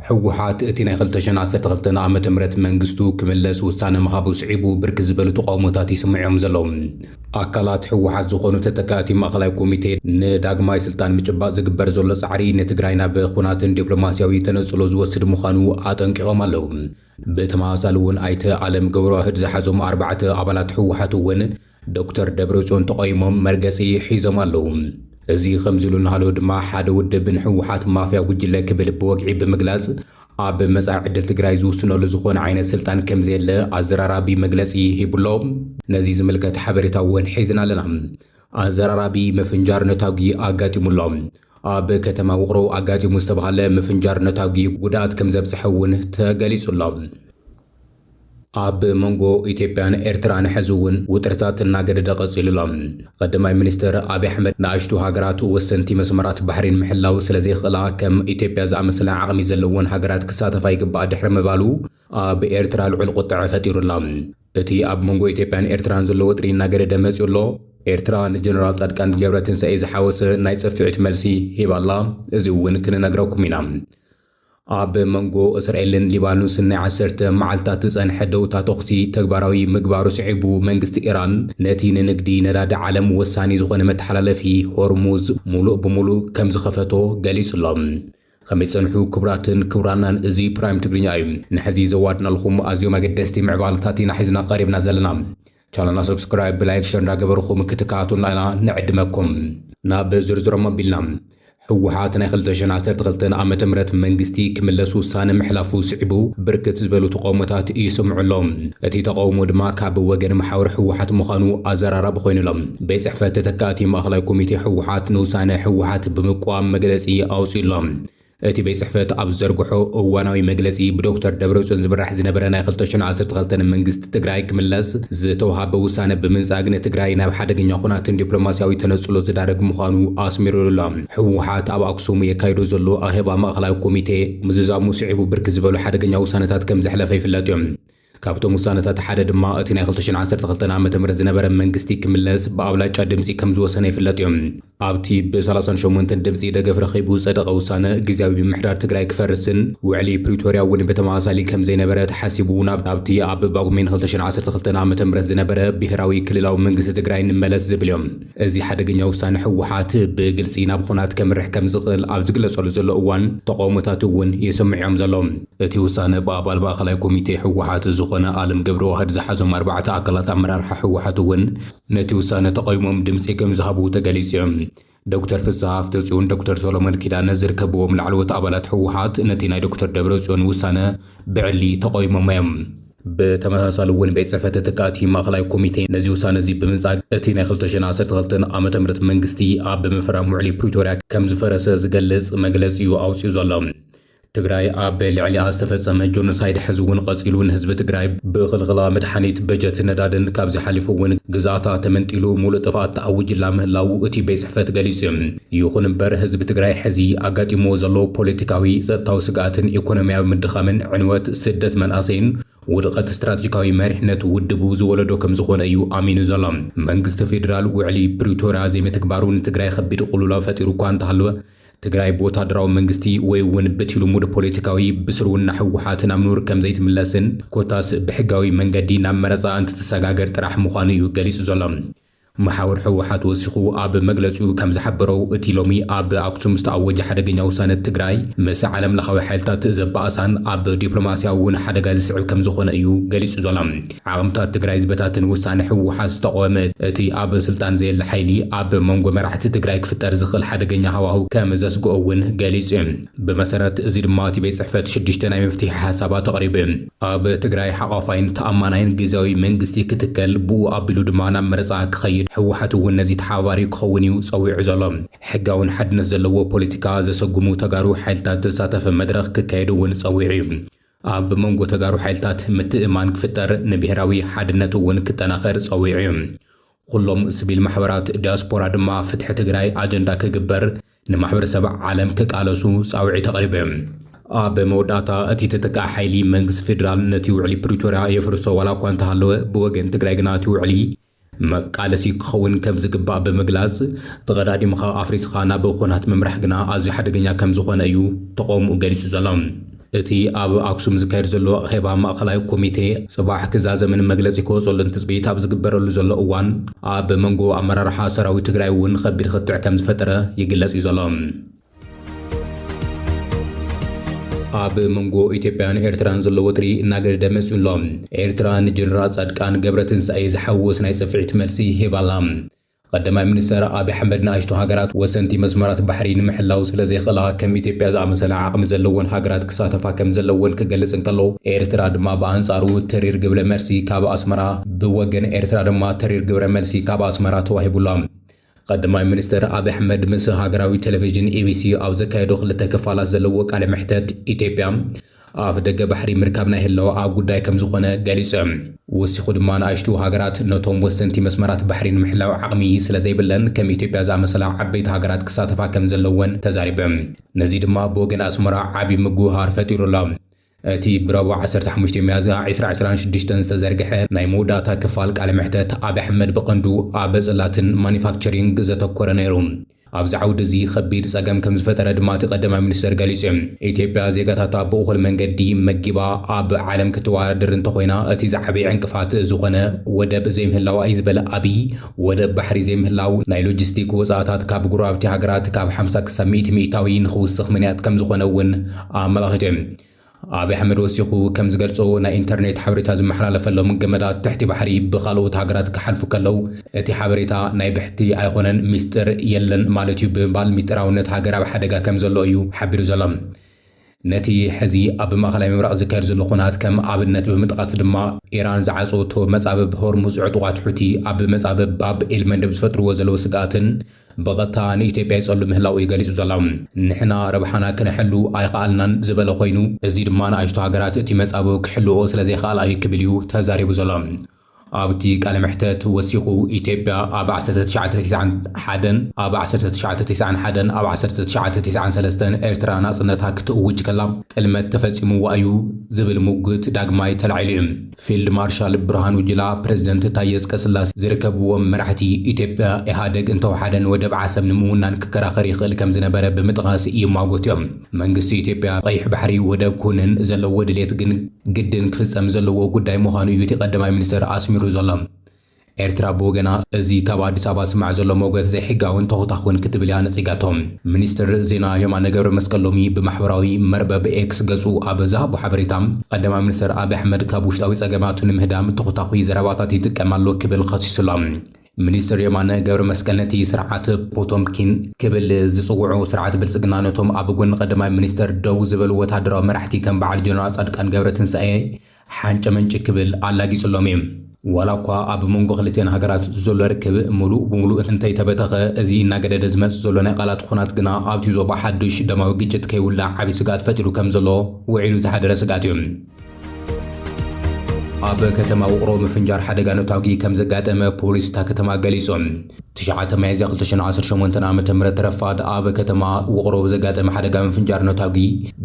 ሕወሓት እቲ ናይ 2012 ዓመተ ምህረት መንግስቱ ክምለስ ውሳነ ምሃቡ ስዒቡ ብርክ ዝበሉ ተቃውሞታት ይስምዑም ዘለዉ ኣካላት ሕወሓት ዝኾኑ ተተካእቲ ማእኸላይ ኮሚቴ ንዳግማይ ስልጣን ምጭባጥ ዝግበር ዘሎ ጻዕሪ ንትግራይ ናብ ኩናትን ዲፕሎማስያዊ ተነጽሎ ዝወስድ ምዃኑ ኣጠንቂቖም ኣለዉ ብተመሳሳሊ እውን ኣይተ ዓለም ገብረዋህድ ዝሓዞም 4 ኣባላት ሕወሓት እውን ዶክተር ደብረጽዮን ተቃይሞም መርገጺ ሒዞም ኣለዉ እዚ ከምዚሉ እናሃሎ ድማ ሓደ ውድብ ንሕወሓት ማፍያ ጉጅለ ክብል ብወግዒ ብምግላጽ ኣብ መጻኢ ዕድል ትግራይ ዝውስነሉ ዝኾነ ዓይነት ስልጣን ከም ዘየለ ኣዘራራቢ መግለጺ ሂቡሎም ነዚ ዝምልከት ሓበሬታ እውን ሒዝና ኣለና ኣዘራራቢ መፍንጃር ነታውጊ ኣጋጢሙሎም ኣብ ከተማ ውቕሮ ኣጋጢሙ ዝተባሃለ መፍንጃር ነታውጊ ጉድኣት ከም ዘብጽሐ እውን ተገሊጹሎም ኣብ መንጎ ኢትዮጵያን ኤርትራን ሕዚ እውን ውጥረታት እናገደደ ቀጺሉሎም ቀዳማይ ሚኒስትር አብይ አሕመድ ንኣሽቱ ሃገራት ወሰንቲ መስመራት ባሕሪን ምሕላው ስለዘይኽእላ ከም ኢትዮጵያ ዝኣመሰለ ዓቕሚ ዘለወን ሃገራት ክሳተፋ ይግባእ ድሕሪ ምባሉ ኣብ ኤርትራ ልዑል ቁጥዕ ፈጢሩላ እቲ ኣብ መንጎ ኢትዮጵያን ኤርትራን ዘሎ ውጥሪ እናገደደ መጺኡ ኣሎ ኤርትራ ንጀነራል ጻድቃን ገብረትንሳኤ ዝሓወሰ ናይ ጽፍዒት መልሲ ሂባላ እዚ እውን ክንነግረኩም ኢና ኣብ መንጎ እስራኤልን ሊባኖስን ናይ 10 መዓልታት ዝጸንሐ ደውታ ተኹሲ ተግባራዊ ምግባሩ ስዒቡ መንግስቲ ኢራን ነቲ ንንግዲ ነዳዲ ዓለም ወሳኒ ዝኾነ መተሓላለፊ ሆርሙዝ ሙሉእ ብምሉእ ከም ዝኸፈቶ ገሊጹሎም ከመይ ጸንሑ ክቡራትን ክቡራናን እዚ ፕራይም ትግርኛ እዩ ንሕዚ ዘዋድናልኩም ኣዝዮም ኣገደስቲ ምዕባለታት ኢና ሒዝና ቀሪብና ዘለና ቻናልና ሰብስክራይብ ብላይክ ሸር እንዳገበርኩም ክትከታተሉና ኢና ንዕድመኩም ናብ ዝርዝሮም ኣቢልና ሕወሓት ናይ 2012 ዓመተ ምህረት መንግስቲ ክምለስ ውሳነ ምሕላፉ ስዒቡ ብርክት ዝበሉ ተቃውሞታት ይስምዑሎም እቲ ተቃውሞ ድማ ካብ ወገን ማሕበር ሕወሓት ምዃኑ ኣዘራራቢ ኮይኑሎም ቤት ጽሕፈት ተተካእቲ ማእኸላይ ኮሚቴ ሕወሓት ንውሳነ ሕወሓት ብምቋም መግለጺ ኣውፂሎም እቲ ቤት ጽሕፈት ኣብ ዘርግሖ እዋናዊ መግለጺ ብዶክተር ደብረጽዮን ዝምራሕ ዝነበረ ናይ 2012 መንግስቲ ትግራይ ክምለስ ዝተውሃበ ውሳነ ብምንጻግ ንትግራይ ናብ ሓደገኛ ኩናትን ዲፕሎማስያዊ ተነጽሎ ዝዳረግ ምዃኑ ኣስሚሩሎም ሕወሓት ኣብ ኣክሱም የካይዶ ዘሎ ኣኼባ ማእኸላይ ኮሚቴ ምዝዛሙ ስዒቡ ብርክ ዝበሉ ሓደገኛ ውሳነታት ከም ዘሕለፈ ይፍለጥ እዮም ካብቶም ውሳነታት ሓደ ድማ እቲ ናይ 2012 ዓመተ ምህረት ዝነበረ መንግስቲ ክምለስ ብኣብላጫ ድምጺ ከም ዝወሰነ ይፍለጥ እዮም ኣብቲ ብ38 ድምጺ ደገፍ ረኺቡ ጸደቐ ውሳነ ግዝያዊ ምምሕዳር ትግራይ ክፈርስን ውዕሊ ፕሪቶሪያ እውን ብተመሳሳሊ ከም ዘይነበረ ተሓሲቡ ናብቲ ኣብ ባጉሜን 2012 ዓመተ ምህረት ዝነበረ ብሄራዊ ክልላዊ መንግስቲ ትግራይ ንመለስ ዝብል እዮም እዚ ሓደገኛ ውሳነ ሕወሓት ብግልጺ ናብ ኩናት ከምርሕ ከም ዝኽእል ኣብ ዝግለጸሉ ዘሎ እዋን ተቃውሞታት እውን ይስምዑም ዘሎም እቲ ውሳነ ብኣባል ማእኸላይ ኮሚቴ ሕወሓት ዝኾነ ዓለም ገብረዋህድ ዝሓዞም 4 ኣካላት ኣመራርሓ ሕወሓት እውን ነቲ ውሳነ ተቃይሞም ድምጺ ከም ዝሃቡ ተገሊጹ እዮም ዶክተር ፍስሓ ሃፍተጽዮን ዶክተር ሰሎሞን ኪዳነ ዝርከብዎም ላዕለዎት ኣባላት ሕወሓት ነቲ ናይ ዶክተር ደብረጽዮን ውሳነ ብዕሊ ተቃይሞም እዮም ብተመሳሳሊ እውን ቤት ጽሕፈት ተተካእቲ ማእኸላይ ኮሚቴ ነዚ ውሳነ እዚ ብምንጻግ እቲ ናይ 2012 ዓመተ ምህረት መንግስቲ ኣብ ምፍራም ውዕሊ ፕሪቶሪያ ከም ዝፈረሰ ዝገልጽ መግለጺ ኣውፂኡ ዘሎ ትግራይ ኣብ ልዕሊኣ ዝተፈጸመ ጆኖሳይድ ሕዚ እውን ቀጺሉ ንህዝቢ ትግራይ ብኽልኽላ መድሓኒት በጀት ነዳድን ካብ ዝሓሊፉ እውን ግዛታ ተመንጢሉ ሙሉእ ጥፋኣት ተኣውጅላ ምህላው እቲ ቤት ጽሕፈት ገሊጹ ይኹን እምበር ህዝቢ ትግራይ ሕዚ ኣጋጢሞ ዘሎ ፖለቲካዊ ጸጥታዊ ስጋኣትን ኢኮኖምያዊ ምድኻምን ዕንወት ስደት መናእሰይን ውድቐት ስትራቴጂካዊ መሪሕነት ውድቡ ዝወለዶ ከም ዝኾነ እዩ ኣሚኑ ዘሎ መንግስቲ ፌደራል ውዕሊ ፕሪቶሪያ ዘይምትግባሩ ንትግራይ ከቢድ ቁልውላው ፈጢሩ እኳ እንተሃለወ ትግራይ በወታደራዊ መንግስቲ ወይ እውን ብትልሙድ ፖለቲካዊ ብስሩና ሕወሓት ናብ ኑር ከም ዘይትምለስን ኮታስ ብሕጋዊ መንገዲ ናብ መረፃ እንትተሰጋገር ጥራሕ ምዃኑ እዩ ገሊጹ ዘሎ ማሕበር ሕወሓት ወሲኹ ኣብ መግለጺኡ ከም ዝሓበረው እቲ ሎሚ ኣብ ኣክሱም ዝተኣወጀ ሓደገኛ ውሳነ ትግራይ ምስ ዓለም ለኻዊ ሓይልታት ዘባኣሳን ኣብ ዲፕሎማስያዊ እውን ሓደጋ ዝስዕብ ከም ዝኾነ እዩ ገሊጹ ዘሎ ዓቕምታት ትግራይ ዝበታትን ውሳነ ሕወሓት ዝተቃወመ እቲ ኣብ ስልጣን ዘየለ ሓይሊ ኣብ መንጎ መራሕቲ ትግራይ ክፍጠር ዝኽእል ሓደገኛ ሃዋህው ከም ዘስግኦ እውን ገሊጹ ብመሰረት እዚ ድማ እቲ ቤት ጽሕፈት 6 ናይ መፍትሒ ሓሳባት ተቐሪቡ ኣብ ትግራይ ሓቓፋይን ተኣማናይን ግዝያዊ መንግስቲ ክትከል ብኡ ኣቢሉ ድማ ናብ መረፃ ክኸይድ ሕወሓት እውን ነዚ ተሓባሪ ክኸውን እዩ ጸዊዑ ዘሎ ሕጋውን ሓድነት ዘለዎ ፖለቲካ ዘሰጉሙ ተጋሩ ሓይልታት ዝሳተፈ መድረኽ ክካየድ እውን ጸዊዑ እዩ ኣብ መንጎ ተጋሩ ሓይልታት ምትእማን ክፍጠር ንብሔራዊ ሓድነት እውን ክጠናኸር ጸዊዑ እዩ ኩሎም ሲቪል ማሕበራት ዲያስፖራ ድማ ፍትሒ ትግራይ ኣጀንዳ ክግበር ንማሕበረሰብ ዓለም ክቃለሱ ጻውዒ ተቐሪቡ ኣብ መወዳእታ እቲ ተተካእ ሓይሊ መንግስቲ ፌደራል ነቲ ውዕሊ ፕሪቶሪያ የፍርሶ ዋላ እኳ እንተሃለወ ብወገን ትግራይ ግና እቲ ውዕሊ መቃለሲ ክኸውን ከም ዝግባእ ብምግላጽ ተቐዳዲምኻ ኣፍሪስኻ ናብ ኩናት ምምራሕ ግና ኣዝዩ ሓደገኛ ከም ዝኾነ እዩ ተቃውሞ ገሊጹ ዘሎ እቲ ኣብ ኣክሱም ዝካየድ ዘሎ ኣኼባ ማእኸላይ ኮሚቴ ጽባሕ ክዛዘምን መግለጺ ክወጽሉን ትጽቢት ኣብ ዝግበረሉ ዘሎ እዋን ኣብ መንጎ ኣመራርሓ ሰራዊት ትግራይ እውን ከቢድ ክትዕ ከም ዝፈጠረ ይግለጽ እዩ ዘሎ። ኣብ መንጎ ኢትዮጵያን ኤርትራን ዘሎ ወጥሪ እናገደደ መጽኡ ኣሎ። ኤርትራ ንጀነራል ጻድቃን ገብረትንሳኤ ዝሓወስ ናይ ጽፍዒት መልሲ ሂባላ። ቀዳማይ ሚኒስትር አብይ አሕመድ ንኣሽቱ ሃገራት ወሰንቲ መስመራት ባሕሪ ንምሕላው ስለ ዘይኽእላ ከም ኢትዮጵያ ዝኣመሰለ ዓቕሚ ዘለወን ሃገራት ክሳተፋ ከም ዘለወን ክገልጽ እንከሎ ኤርትራ ድማ ብኣንጻሩ ተሪር ግብረ መልሲ ካብ ኣስመራ ብወገን ኤርትራ ድማ ተሪር ግብረ መልሲ ካብ ኣስመራ ተዋሂቡላ። ቀዳማይ ሚኒስትር አብይ አሕመድ ምስ ሃገራዊ ቴሌቪዥን ኢቢሲ ኣብ ዘካየዶ ክልተ ክፋላት ዘለዎ ቃለ መሕተት ኢትዮጵያ ኣብ ደገ ባሕሪ ምርካብ ናይ ህላው ኣብ ጉዳይ ከም ዝኾነ ገሊጹ ወሲኹ ድማ ንኣሽቱ ሃገራት ነቶም ወሰንቲ መስመራት ባሕሪ ንምሕላው ዓቕሚ ስለ ዘይብለን ከም ኢትዮጵያ ዝኣመሰላ ዓበይቲ ሃገራት ክሳተፋ ከም ዘለወን ተዛሪበ። ነዚ ድማ ብወገን ኣስመራ ዓብዪ ምጉሃር ፈጢሩላ። እቲ ብረቡዕ 15 ሚያዝያ 2026 ዝተዘርግሐ ናይ መወዳእታ ክፋል ቃለ መሕተት አብይ አሕመድ ብቐንዱ ኣብ ጽላትን ማኒፋክቸሪንግ ዘተኮረ ነይሩ። ኣብዚ ዓውዲ እዚ ከቢድ ጸገም ከም ዝፈጠረ ድማ እቲ ቀዳማይ ሚኒስትር ገሊጹ ኢትዮጵያ ዜጋታታ ብእኹል መንገዲ መጊባ ኣብ ዓለም ክትወዳደር እንተኮይና እቲ ዝዓበየ ዕንቅፋት ዝኾነ ወደብ ዘይምህላዋ እዩ ዝበለ አብይ ወደብ ባሕሪ ዘይምህላው ናይ ሎጂስቲክ ወጻእታት ካብ ጉራብቲ ሃገራት ካብ 50 ክሳብ 100 ሚእታዊ ንኽውስኽ ምክንያት ከም ዝኾነ እውን ኣመላኺቱ። አብይ አሕመድ ወሲኹ ከም ዝገልጾ ናይ ኢንተርኔት ሓበሬታ ዝመሓላለፈሎም ገመዳት ትሕቲ ባሕሪ ብኻልኦት ሃገራት ክሓልፉ ከለው እቲ ሓበሬታ ናይ ብሕቲ ኣይኮነን ሚስጥር የለን ማለት እዩ ብምባል ሚስጥራውነት ሃገራዊ ሓደጋ ከም ዘሎ እዩ ሓቢሩ ዘሎ። ነቲ ሕዚ ኣብ ማእኸላይ ምብራቕ ዝካየድ ዘሎ ኩናት ከም ኣብነት ብምጥቃስ ድማ ኢራን ዝዓፀወቶ መጻበብ ሆርሙዝ ዕጡቓት ሕቲ ኣብ መጻበብ ባብ ኤል መንደብ ዝፈጥርዎ ዘለዎ ስጋትን ብቐጥታ ንኢትዮጵያ ይጸሉ ምህላው እዩ ገሊጹ ዘሎ። ንሕና ረብሓና ክነሕሉ ኣይከኣልናን ዝበለ ኮይኑ እዚ ድማ ንኣሽቱ ሃገራት እቲ መጻበብ ክሕልዎ ስለ ዘይከኣላ እዩ ክብል እዩ ተዛሪቡ ዘሎ። ኣብቲ ቃለ መሕተት ወሲኹ ኢትዮጵያ ኣብ 1991 ኣብ 1993 ኤርትራ ናጽነታ ክትእውጅ ከላ ጥልመት ተፈጺምዋ እዩ ዝብል ሙግት ዳግማይ ተላዒሉ እዩ። ፊልድ ማርሻል ብርሃኑ ጁላ ፕሬዚደንት ታየ ኣጽቀሥላሴ ዝርከብዎም መራሕቲ ኢትዮጵያ ኢህኣደግ እንተወሓደን ወደብ ዓሰብ ንምውናን ክከራኸር ይኽእል ከም ዝነበረ ብምጥቃስ ይማጎቱ እዮም። መንግስቲ ኢትዮጵያ ቀይሕ ባሕሪ ወደብ ክውንን ዘለዎ ድሌት ግን ግድን ክፍጸም ዘለዎ ጉዳይ ምዃኑ እዩ እቲ ቀዳማይ ሚኒስትር ኣስሚሩ ዘሎ። ኤርትራ ብወገና እዚ ካብ ኣዲስ ኣበባ ዝስማዕ ዘሎ ሞገት ዘይሕጋውን ተኸታኽውን ክትብል እያ ነጺጋቶም። ሚኒስትር ዜና የማነ ገብረ መስቀል ሎሚ ብማሕበራዊ መርበብ ኤክስ ገጹ ኣብ ዝሃቦ ሓበሬታ ቀዳማይ ሚኒስትር አብይ አሕመድ ካብ ውሽጣዊ ጸገማቱ ንምህዳም ተኸታኺ ዘረባታት ይጥቀም ኣሎ ክብል ኸሲሱሎ። ሚኒስትር የማነ ገብረ መስቀል ነቲ ስርዓት ፖቶምኪን ክብል ዝጽውዑ ስርዓት ብልጽግና ነቶም ኣብ ጎኒ ቀዳማይ ሚኒስትር ደው ዝበሉ ወታደራዊ መራሕቲ ከም በዓል ጀነራል ጻድቃን ገብረትንሳኤ ሓንጨ መንጭ ክብል ኣላጊጹሎም እዩ። ዋላ እኳ ኣብ መንጎ ክልቴን ሃገራት ዘሎ ርክብ ሙሉእ ብምሉእ እንተይተበተኸ እዚ እናገደደ ዝመጽእ ዘሎ ናይ ቃላት ኩናት ግና ኣብቲ ዞባ ሓድሽ ደማዊ ግጭት ከይውላዕ ዓብዪ ስጋት ፈጢሩ ከም ዘሎ ውዒሉ ዝሓደረ ስጋት እዩ። ኣብ ከተማ ውቕሮ ምፍንጃር ሓደጋ ነታውጊ ከም ዘጋጠመ ፖሊስ እታ ከተማ ገሊጹ። 9 ሚያዝያ 2018 ዓ.ም ረፋድ ኣብ ከተማ ውቕሮ ዘጋጠመ ሓደጋ ምፍንጃር ነታውጊ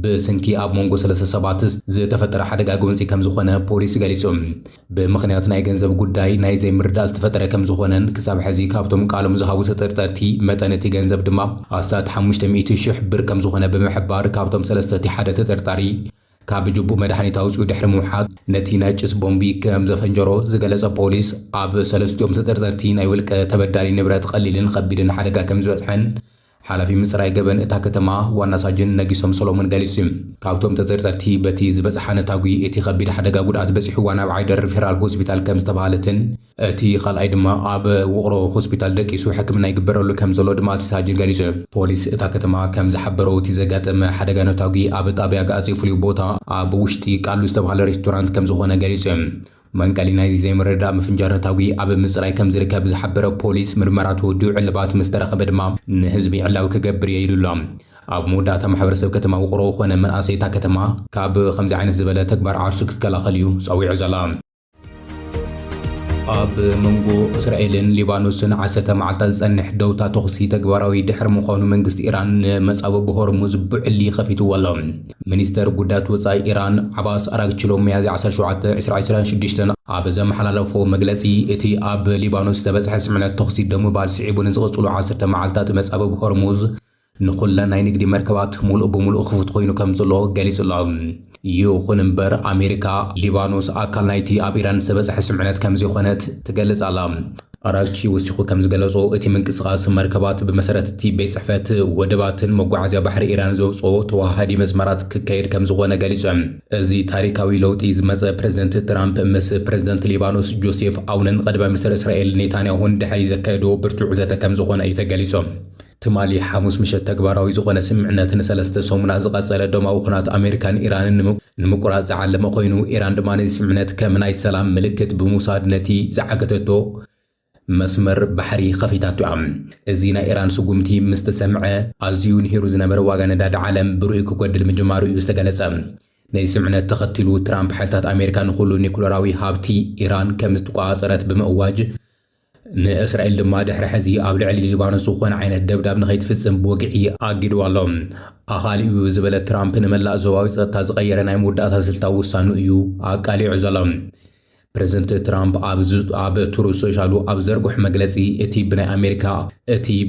ብስንኪ ኣብ መንጎ 3 ሰባት ዝተፈጠረ ሓደጋ ጎንፂ ከም ዝኾነ ፖሊስ ገሊጹ። ብምኽንያት ናይ ገንዘብ ጉዳይ ናይ ዘይምርዳእ ዝተፈጠረ ከም ዝኾነን ክሳብ ሕዚ ካብቶም ቃሎም ዝሃቡ ተጠርጠርቲ መጠን እቲ ገንዘብ ድማ ኣሳት 500,000 ብር ከም ዝኾነ ብምሕባር ካብቶም 3 እቲ ሓደ ተጠርጣሪ ካብ ጅቡእ መድሓኒት ኣውፅኡ ድሕሪ ምውሓድ ነቲ ናይ ጭስ ቦምቢ ከም ዘፈንጀሮ ዝገለጸ ፖሊስ ኣብ ሰለስቲኦም ተጠርጠርቲ ናይ ውልቀ ተበዳሊ ንብረት ቀሊልን ከቢድን ሓደጋ ከም ዝበጽሐን ሓላፊ ምጽራይ ገበን እታ ከተማ ዋና ሳጅን ነጊሶም ሰሎሞን ገሊጹ። ካብቶም ተጠርጠርቲ በቲ ዝበጽሐ ነታጉ እቲ ከቢድ ሓደጋ ጉድኣት በፂሕዋ ናብ ዓይደር ሪፈራል ሆስፒታል ከም ዝተባሃለትን እቲ ካልኣይ ድማ ኣብ ውቕሮ ሆስፒታል ደቂሱ ሕክምና ይግበረሉ ከም ዘሎ ድማ እቲ ሳጅን ገሊጹ። ፖሊስ እታ ከተማ ከም ዝሓበሮ እቲ ዘጋጠመ ሓደጋ ነታጉ ኣብ ጣብያ ጋዜ ፍሉይ ቦታ ኣብ ውሽጢ ቃሉ ዝተባሃለ ሬስቶራንት ከም ዝኾነ ገሊጹ። መንቀሊ ናይዚ ዘይምርዳእ ምፍንጃር ነታጉ ኣብ ምጽራይ ከም ዝርከብ ዝሓበረ ፖሊስ ምርመራቱ ድዑ ዕልባት ምስ ተረኸበ ድማ ንህዝቢ ዕላዊ ክገብር እየ ኢሉሎ። ኣብ መወዳእታ ማሕበረሰብ ከተማ ውቕሮ ኮነ መንእሰይ እታ ከተማ ካብ ከምዚ ዓይነት ዝበለ ተግባር ዓርሱ ክከላኸል እዩ ጸዊዑ ዘሎ። ኣብ መንጎ እስራኤልን ሊባኖስን 10 መዓልታት ዝጸንሕ ደውታ ተኽሲ ተግባራዊ ድሕሪ ምዃኑ መንግስቲ ኢራን ንመጻበቢ ሆርሙዝ ብዕሊ ኸፊትዎ ኣሎ። ሚኒስተር ጉዳያት ወጻኢ ኢራን ዓባስ ኣራግቺሎም ሚያዝያ 17 2026 ኣብ ዘመሓላለፎ መግለጺ እቲ ኣብ ሊባኖስ ዝተበጽሐ ስምዕነት ተኽሲ ደሙ ባል ስዒቡን ዝቕጽሉ 10 መዓልታት መጻበቢ ሆርሙዝ ንኹለን ናይ ንግዲ መርከባት ሙሉእ ብሙሉእ ክፉት ኮይኑ ከም ዘሎ ገሊጹ ኣሎ። ይኹን እምበር ኣሜሪካ ሊባኖስ ኣካል ናይቲ ኣብ ኢራን ዝበፅሐ ስምዕነት ከም ዘይኮነት ትገልጽ ኣላ። ኣራግቺ ወሲኹ ከም ዝገለጾ እቲ ምንቅስቓስ መርከባት ብመሰረት እቲ ቤት ጽሕፈት ወደባትን መጓዓዝያ ባሕሪ ኢራን ዘውፅኦ ተዋሃዲ መስመራት ክካየድ ከም ዝኾነ ገሊጹ። እዚ ታሪካዊ ለውጢ ዝመፀ ፕሬዚደንት ትራምፕ ምስ ፕሬዚደንት ሊባኖስ ጆሴፍ ኣውንን ቀዳማይ ሚኒስትር እስራኤል ኔታንያሁን ድሕሪ ዘካየዶ ብርቱዕ ዘተ ከም ዝኾነ እዩ ተገሊጹ። ትማሊ ሐሙስ ምሸት ተግባራዊ ዝኾነ ስምዕነት ንሰለስተ ሰሙናት ዝቐጸለ ደማዊ ኩናት ኣሜሪካን ኢራንን ንምቁራጽ ዝዓለመ ኮይኑ ኢራን ድማ ነዚ ስምዕነት ከም ናይ ሰላም ምልክት ብምውሳድ ነቲ ዝዓገተቶ መስመር ባሕሪ ኸፊታቱ እያ። እዚ ናይ ኢራን ስጉምቲ ምስ ተሰምዐ ኣዝዩ ንሂሩ ዝነበረ ዋጋ ነዳዲ ዓለም ብሩኢ ክጎድል ምጅማሩ እዩ ዝተገለጸ። ነዚ ስምዕነት ተኸቲሉ ትራምፕ ሓይልታት ኣሜሪካ ንኹሉ ኒኩለራዊ ሃብቲ ኢራን ከም ዝተቋፀረት ብምእዋጅ ንእስራኤል ድማ ድሕሪ ሕዚ ኣብ ልዕሊ ሊባኖስ ዝኾነ ዓይነት ደብዳብ ንኸይትፍጽም ብወግዒ ኣጊዱ ኣሎ። ኣኻሊኡ ዝበለ ትራምፕ ንመላእ ዞባዊ ጸጥታ ዝቐየረ ናይ መወዳእታ ስልታዊ ውሳኑ እዩ ኣቃሊዑ ዘሎ። ፕሬዚደንት ትራምፕ ኣብ ትሩዝ ሶሻሉ ኣብ ዘርጉሕ መግለጺ እቲ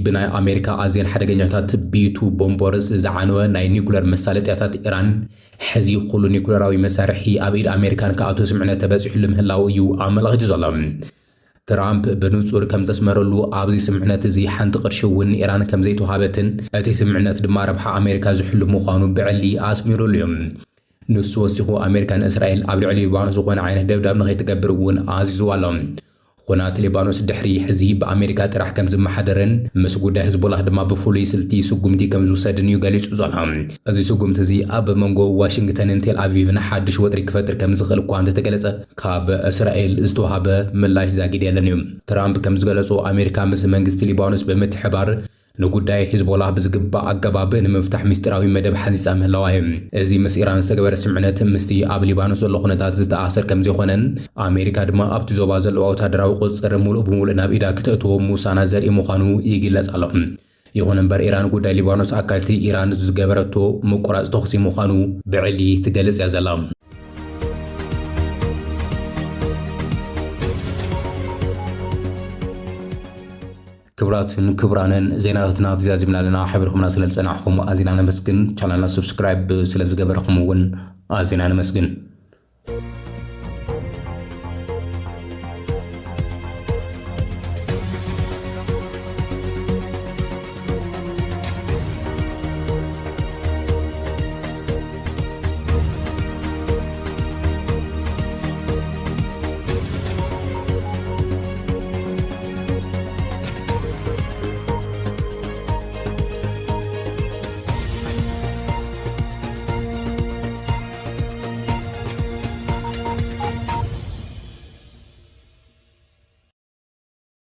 ብናይ ኣሜሪካ ኣዝየን ሓደገኛታት ቢቱ ቦምበርስ ዝዓነወ ናይ ኒኩለር መሳለጥያታት ኢራን ሕዚ ኩሉ ኒኩለራዊ መሳርሒ ኣብ ኢድ ኣሜሪካን ከኣቶ ስምዕነት ተበፂሑሉ ምህላው እዩ ኣመልኪቱ ዘሎ። ትራምፕ ብንጹር ከም ዘስመረሉ ኣብዚ ስምዕነት እዚ ሓንቲ ቅርሺ እውን ኢራን ከም ዘይተዋሃበትን እቲ ስምዕነት ድማ ረብሓ ኣሜሪካ ዝሕሉ ምዃኑ ብዕሊ ኣስሚሩሉ እዩ። ንሱ ወሲኹ ኣሜሪካን እስራኤል ኣብ ልዕሊ ሊባኖስ ዝኾነ ዓይነት ደብዳብ ንኸይትገብር እውን ኣዚዝዋ ኣሎ። ኩናት ሊባኖስ ድሕሪ ሕዚ ብኣሜሪካ ጥራሕ ከም ዝመሓደርን ምስ ጉዳይ ህዝቦላህ ድማ ብፍሉይ ስልቲ ስጉምቲ ከም ዝውሰድን እዩ ገሊጹ ዘሎ። እዚ ስጉምቲ እዚ ኣብ መንጎ ዋሽንግተንን ቴል ኣቪቭን ሓድሽ ወጥሪ ክፈጥር ከም ዝኽእል እኳ እንተተገለጸ ካብ እስራኤል ዝተዋሃበ ምላሽ ዛጊድ የለን እዩ። ትራምፕ ከም ዝገለጹ ኣሜሪካ ምስ መንግስቲ ሊባኖስ ብምትሕባር ንጉዳይ ሂዝቦላህ ብዝግባእ ኣገባብ ንምፍታሕ ምስጢራዊ መደብ ሓዚጻ ምህላዋ እዩ። እዚ ምስ ኢራን ዝተገበረ ስምዕነት ምስቲ ኣብ ሊባኖስ ዘሎ ኩነታት ዝተኣሰር ከም ዘይኮነን ኣሜሪካ ድማ ኣብቲ ዞባ ዘለዋ ወታደራዊ ቁፅር ሙሉእ ብምሉእ ናብ ኢዳ ክትእትዎ ምውሳና ዘርኢ ምዃኑ ይግለጽ ኣሎ። ይኹን እምበር ኢራን ጉዳይ ሊባኖስ ኣካልቲ ኢራን ዝገበረቶ ምቁራጽ ተኽሲ ምዃኑ ብዕሊ ትገልጽ እያ ዘላ። ክብራትን ክብራንን ዜናታትና ብዝያዝምና ለና ሕብርኩምና ስለዝጸናዕኹም ኣዚና ነመስግን። ቻናልና ሰብስክራይብ ስለዝገበረኹም እውን ኣዚና ነመስግን።